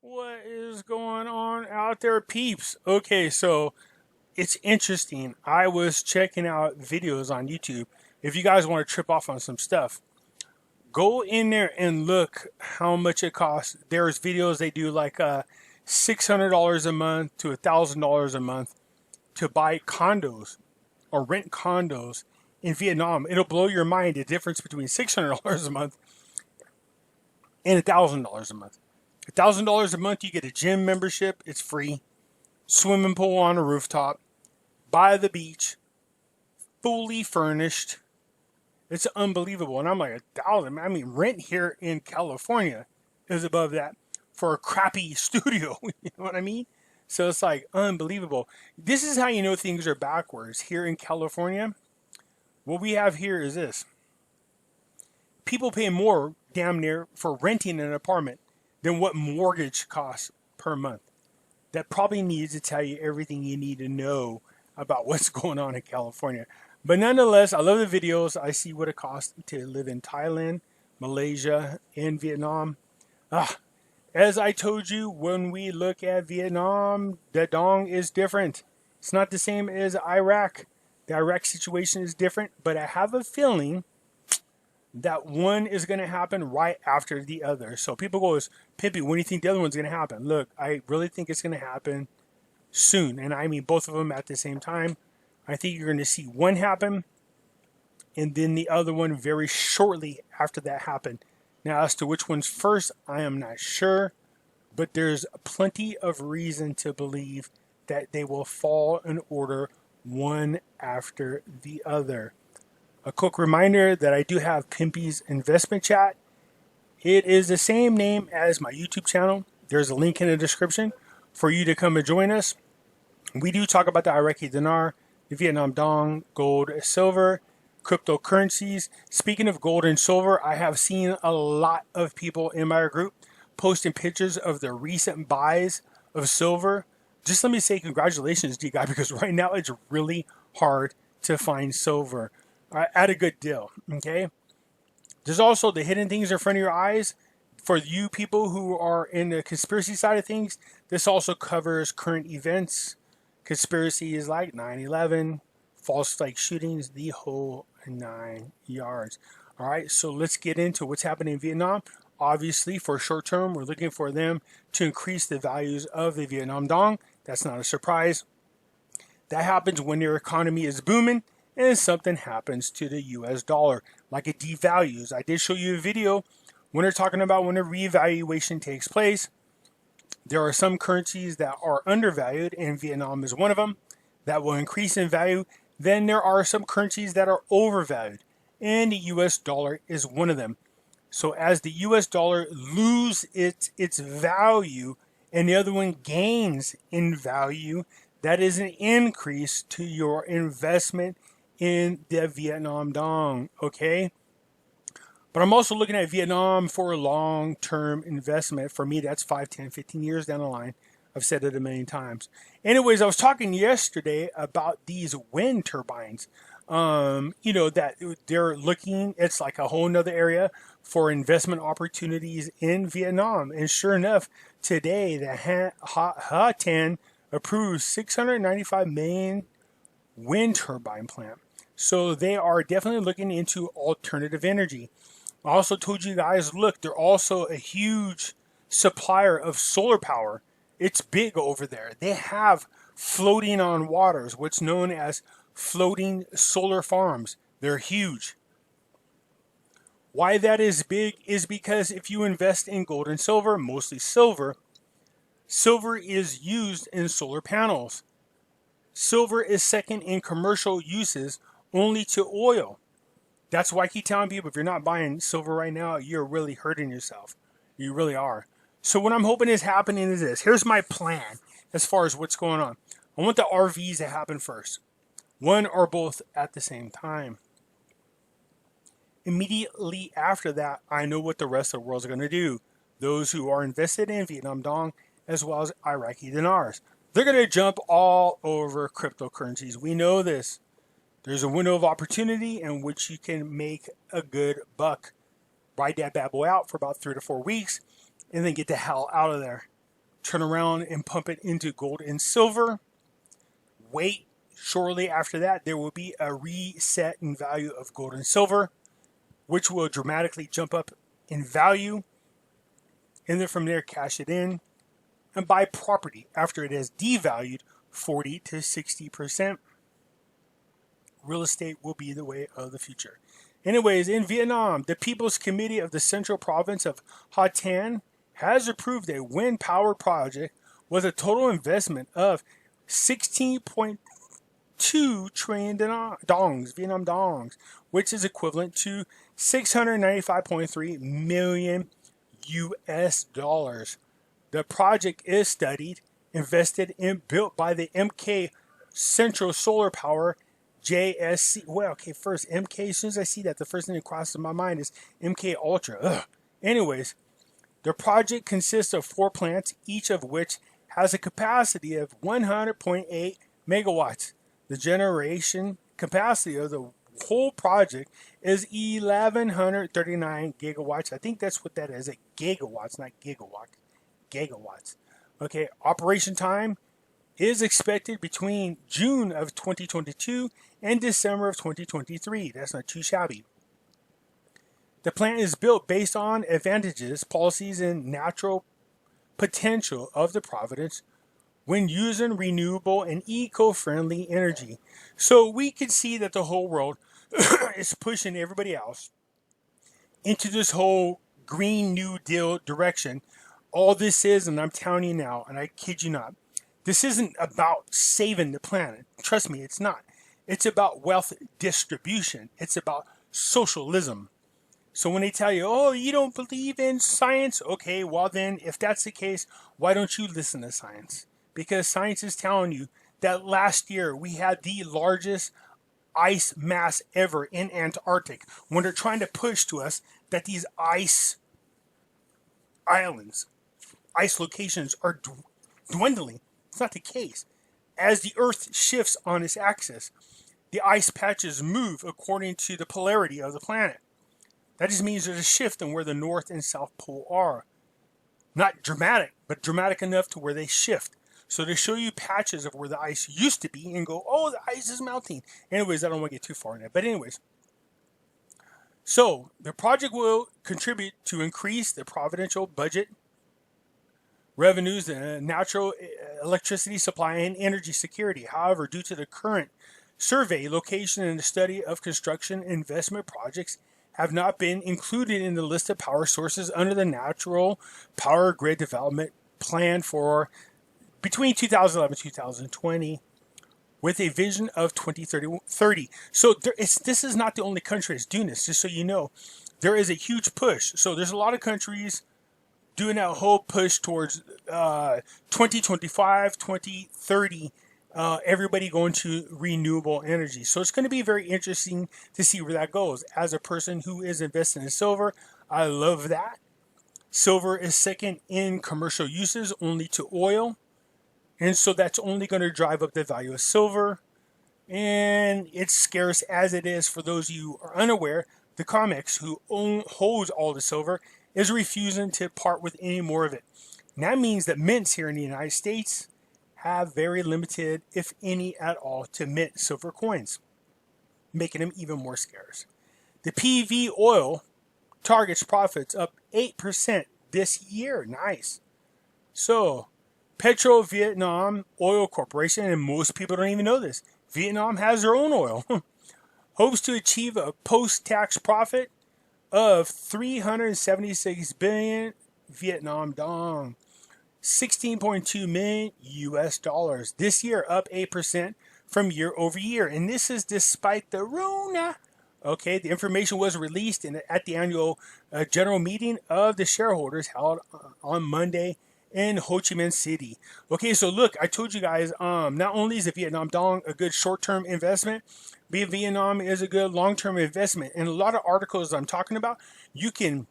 What is going on out there, peeps? Okay, so it's interesting. I was checking out videos on YouTube. If you guys want to trip off on some stuff, go in there and look how much it costs. There's videos they do like $600 a month to $1,000 a month to buy condos or rent condos in Vietnam. It'll blow your mind the difference between $600 a month and $1,000 a month. $1,000 a month, you get a gym membership. It's free. Swimming pool on a rooftop. By the beach. Fully furnished. It's unbelievable. And I'm like, 1,000. I mean, rent here in California is above that for a crappy studio. You know what I mean? So it's like unbelievable. This is how you know things are backwards. Here in California, what we have here is this. People pay more, damn near, for renting an apartment than what mortgage costs per month. That probably needs to tell you everything you need to know about what's going on in California. But nonetheless, I love the videos. I see what it costs to live in Thailand, Malaysia, and Vietnam. As I told you, when we look at Vietnam, the dong is different. It's not the same as Iraq. The Iraq situation is different, but I have a feeling that one is going to happen right after the other. So people go, Pimpy, when do you think the other one's going to happen? Look, I really think it's going to happen soon. And I mean both of them at the same time. I think you're going to see one happen and then the other one very shortly after that happen. Now, as to which one's first, I am not sure. But there's plenty of reason to believe that they will fall in order one after the other. A quick reminder that I do have Pimpy's investment chat. It is the same name as my YouTube channel. There's a link in the description for you to come and join us. We do talk about the Iraqi dinar, the Vietnam dong, gold, silver, cryptocurrencies. Speaking of gold and silver, I have seen a lot of people in my group posting pictures of their recent buys of silver. Just let me say congratulations to you guys, because right now it's really hard to find silver at a good deal. Okay, there's also the hidden things in front of your eyes. For you people who are in the conspiracy side of things, this also covers current events, conspiracies like 9/11, false flag shootings, the whole 9 yards. All right, so let's get into what's happening in Vietnam. Obviously, for short term, we're looking for them to increase the values of the Vietnam dong. That's not a surprise. That happens when their economy is booming and something happens to the US dollar, like it devalues. I did show you a video when they're talking about when a reevaluation takes place. There are some currencies that are undervalued, and Vietnam is one of them, that will increase in value. Then there are some currencies that are overvalued, and the US dollar is one of them. So as the US dollar loses its value and the other one gains in value, that is an increase to your investment in the Vietnam dong, okay? But I'm also looking at Vietnam for a long-term investment. For me, that's 5, 10, 15 years down the line. I've said it a million times. Anyways, I was talking yesterday about these wind turbines. That they're looking, it's like a whole nother area for investment opportunities in Vietnam. And sure enough, today, the Ha Tan approved $695 million wind turbine plant. So they are definitely looking into alternative energy. I also told you guys, look, they're also a huge supplier of solar power. It's big over there. They have floating on waters, what's known as floating solar farms. They're huge. Why that is big is because if you invest in gold and silver, mostly silver, silver is used in solar panels. Silver is second in commercial uses only to oil. That's why I keep telling people, if you're not buying silver right now, you're really hurting yourself. You really are. So what I'm hoping is happening is this. Here's my plan as far as what's going on. I want the RVs to happen first. One or both at the same time. Immediately after that, I know what the rest of the world's going to do. Those who are invested in Vietnam dong as well as Iraqi dinars. They're going to jump all over cryptocurrencies. We know this. There's a window of opportunity in which you can make a good buck. Ride that bad boy out for about 3 to 4 weeks and then get the hell out of there. turn around and pump it into gold and silver. Wait, shortly after that, there will be a reset in value of gold and silver, which will dramatically jump up in value. And then from there, cash it in and buy property after it has devalued 40 to 60%. Real estate will be the way of the future. Anyways, in Vietnam, the People's Committee of the Central Province of Ha Tan has approved a wind power project with a total investment of 16.2 trillion dongs, Vietnam dongs, which is equivalent to 695.3 million US dollars. The project is studied, invested, and built by the MK Central Solar Power JSC. Well, okay, first MK. As soon as I see that, the first thing that crosses my mind is MK Ultra. Ugh. Anyways, the project consists of 4 plants, each of which has a capacity of 100.8 megawatts. The generation capacity of the whole project is 1,139 gigawatts. I think that's what that is. Gigawatts, not gigawatt. Gigawatts. Okay, operation time is expected between June of 2022 and December of 2023. That's not too shabby. The plant is built based on advantages, policies, and natural potential of the province when using renewable and eco-friendly energy. So we can see that the whole world is pushing everybody else into this whole Green New Deal direction. All this is, and I'm telling you now, and I kid you not, this isn't about saving the planet. Trust me, it's not. It's about wealth distribution. It's about socialism. So when they tell you, oh, you don't believe in science, okay, well then, if that's the case, why don't you listen to science? Because science is telling you that last year we had the largest ice mass ever in Antarctic, when they're trying to push to us that these ice islands, ice locations are dwindling. It's not the case. As the Earth shifts on its axis, the ice patches move according to the polarity of the planet. That just means there's a shift in where the North and South Pole are. Not dramatic, but dramatic enough to where they shift. So they show you patches of where the ice used to be and go, oh, the ice is melting. Anyways, I don't want to get too far in that. But anyways, so the project will contribute to increase the provincial budget revenues, the natural electricity supply, and energy security. However, due to the current survey, location, and the study of construction investment projects have not been included in the list of power sources under the Natural Power Grid Development Plan for between 2011 and 2020, with a vision of 2030. So this is not the only country that's doing this, just so you know. There is a huge push. So there's a lot of countries doing that whole push towards 2025, 2030, everybody going to renewable energy. So it's going to be very interesting to see where that goes. As a person who is investing in silver, I love that. Silver is second in commercial uses, only to oil. And so that's only going to drive up the value of silver. And it's scarce as it is. For those of you who are unaware, the COMEX, who holds all the silver, is refusing to part with any more of it. And that means that mints here in the United States have very limited, if any at all, to mint silver coins, making them even more scarce. The PV oil targets profits up 8% this year. Nice. So, Petro Vietnam Oil Corporation, and most people don't even know this, Vietnam has their own oil, hopes to achieve a post-tax profit of 376 billion Vietnam dong, 16.2 million US dollars this year, up 8% from year over year. And this is despite the Rona. Okay, the information was released at the annual general meeting of the shareholders held on Monday in Ho Chi Minh City. Okay, so look, I told you guys, not only is the Vietnam dong a good short-term investment, but Vietnam is a good long-term investment. And a lot of articles I'm talking about, you can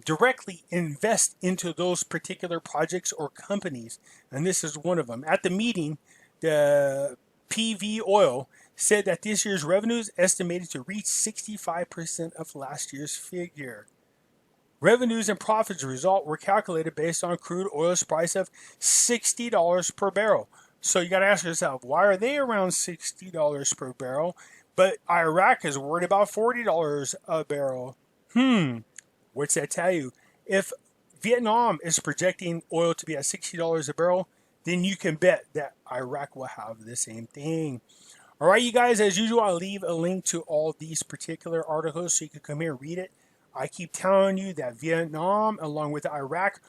directly invest into those particular projects or companies. And this is one of them. At the meeting, the PV Oil said that this year's revenue is estimated to reach 65% of last year's figure. Revenues and profits result were calculated based on crude oil's price of $60 per barrel. So you got to ask yourself, why are they around $60 per barrel, but Iraq is worried about $40 a barrel? What's that tell you? If Vietnam is projecting oil to be at $60 a barrel, then you can bet that Iraq will have the same thing. All right, you guys, as usual, I'll leave a link to all these particular articles so you can come here and read it. I keep telling you that Vietnam, along with Iraq,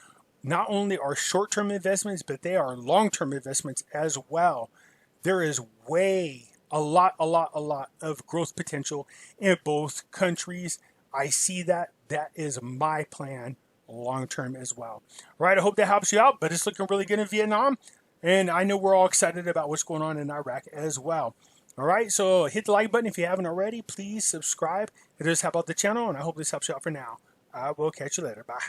not only are short-term investments, but they are long-term investments as well. There is a lot of growth potential in both countries. I see that. That is my plan long-term as well. All right, I hope that helps you out, but it's looking really good in Vietnam. And I know we're all excited about what's going on in Iraq as well. All right, so hit the like button if you haven't already. Please subscribe. It does help out the channel, and I hope this helps you out for now. I will catch you later. Bye.